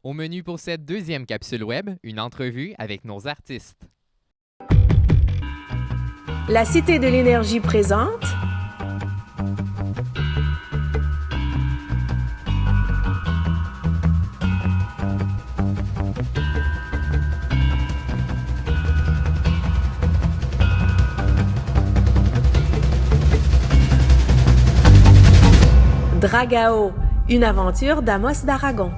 Au menu pour cette deuxième capsule web, une entrevue avec nos artistes. La Cité de l'énergie présente Dragao, une aventure d'Amos d'Aragon.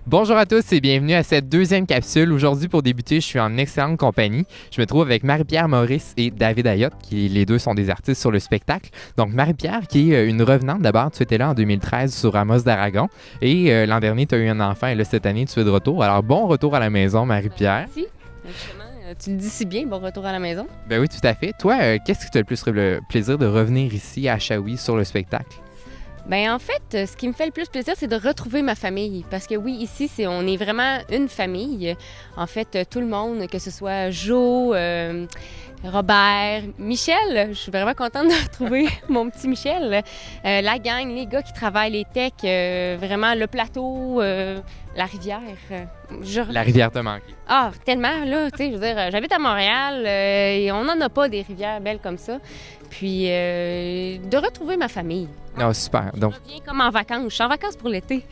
Bonjour à tous et bienvenue à cette deuxième capsule. Aujourd'hui, pour débuter, je suis en excellente compagnie. Je me trouve avec Marie-Pierre Maurice et David Ayotte, qui les deux sont des artistes sur le spectacle. Donc Marie-Pierre, qui est une revenante d'abord, tu étais là en 2013 sur Amos d'Aragon et l'an dernier, tu as eu un enfant et là, cette année, tu es de retour. Alors, bon retour à la maison, Marie-Pierre. Merci. Justement, tu le dis si bien, bon retour à la maison. Ben oui, tout à fait. Toi, qu'est-ce que tu as le plus le plaisir de revenir ici à Shawi sur le spectacle? Ben en fait, ce qui me fait le plus plaisir, c'est de retrouver ma famille. Parce que oui, ici, on est vraiment une famille. En fait, tout le monde, que ce soit Jo, Robert, Michel, je suis vraiment contente de retrouver mon petit Michel. La gang, les gars qui travaillent, les techs, vraiment le plateau, la rivière. La rivière t'a manqué. Ah, tellement, là, tu sais, je veux dire, j'habite à Montréal et on n'en a pas des rivières belles comme ça. Puis, de retrouver ma famille. Non, super. Donc, Je reviens comme en vacances. Je suis en vacances pour l'été.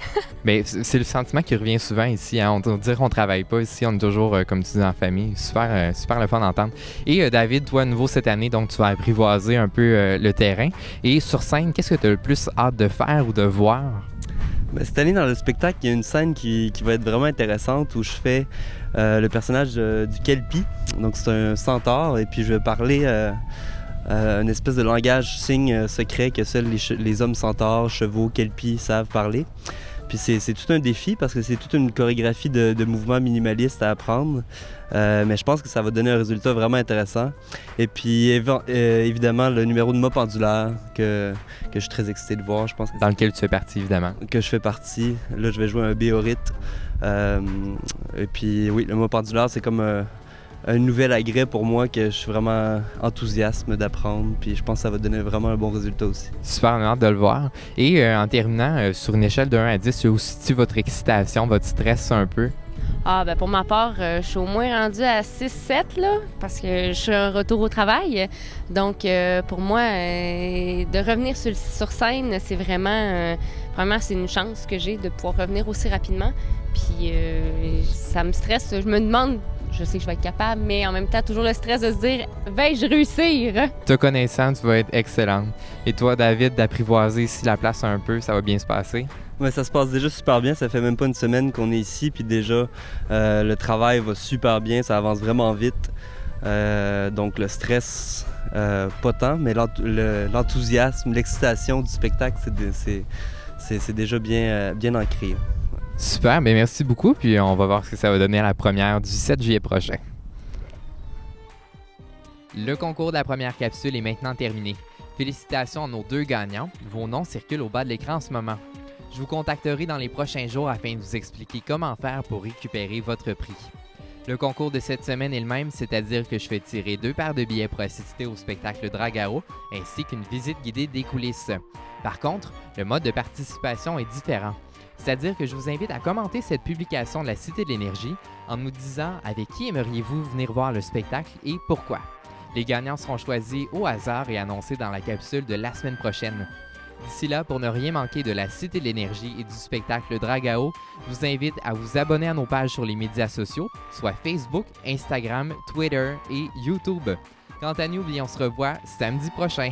mais c'est le sentiment qui revient souvent ici. Hein. On dirait qu'on ne travaille pas ici. On est toujours, comme tu dis, en famille. Super, super le fun d'entendre. Et David, toi, nouveau cette année, donc tu vas apprivoiser un peu le terrain. Et sur scène, qu'est-ce que tu as le plus hâte de faire ou de voir? Ben, cette année, dans le spectacle, il y a une scène qui va être vraiment intéressante où je fais le personnage du Kelpie. Donc, c'est un centaure et puis je vais parler une espèce de langage signe secret que seuls les hommes centaures, chevaux, Kelpie savent parler. Puis c'est tout un défi parce que c'est toute une chorégraphie de mouvements minimalistes à apprendre. Mais je pense que ça va donner un résultat vraiment intéressant. Et puis évidemment le numéro de mot pendulaire que je suis très excité de voir. Je pense que Dans lequel tu fais partie, évidemment. que je fais partie. Là, je vais jouer un béorite. Et puis oui, le mot pendulaire, c'est comme un nouvel agrès pour moi que je suis vraiment enthousiaste d'apprendre. Puis je pense que ça va donner vraiment un bon résultat aussi. Super, on a hâte de le voir. Et en terminant, sur une échelle de 1 à 10, où situe votre excitation, votre stress un peu? Ah, ben pour ma part, je suis au moins rendue à 6-7, là, parce que je suis un retour au travail. Donc, pour moi, de revenir sur scène, c'est vraiment c'est une chance que j'ai de pouvoir revenir aussi rapidement. Puis, ça me stresse. Je me demande, je sais que je vais être capable, mais en même temps, toujours le stress de se dire, vais-je réussir? Te connaissant, tu vas être excellente. Et toi, David, d'apprivoiser ici la place un peu, ça va bien se passer? Ouais, ça se passe déjà super bien. Ça fait même pas une semaine qu'on est ici. Puis déjà, le travail va super bien. Ça avance vraiment vite. Donc le stress, pas tant, mais l'enthousiasme, l'excitation du spectacle, c'est déjà bien ancré. Super, bien merci beaucoup. Puis on va voir ce que ça va donner à la première du 7 juillet prochain. Le concours de la première capsule est maintenant terminé. Félicitations à nos deux gagnants. Vos noms circulent au bas de l'écran en ce moment. Je vous contacterai dans les prochains jours afin de vous expliquer comment faire pour récupérer votre prix. Le concours de cette semaine est le même, c'est-à-dire que je fais tirer 2 paires de billets pour assister au spectacle Dragao ainsi qu'une visite guidée des coulisses. Par contre, le mode de participation est différent. C'est-à-dire que je vous invite à commenter cette publication de la Cité de l'énergie en nous disant avec qui aimeriez-vous venir voir le spectacle et pourquoi. Les gagnants seront choisis au hasard et annoncés dans la capsule de la semaine prochaine. D'ici là, pour ne rien manquer de la Cité de l'énergie et du spectacle Dragao, je vous invite à vous abonner à nos pages sur les médias sociaux, soit Facebook, Instagram, Twitter et YouTube. Quant à nous, on se revoit samedi prochain.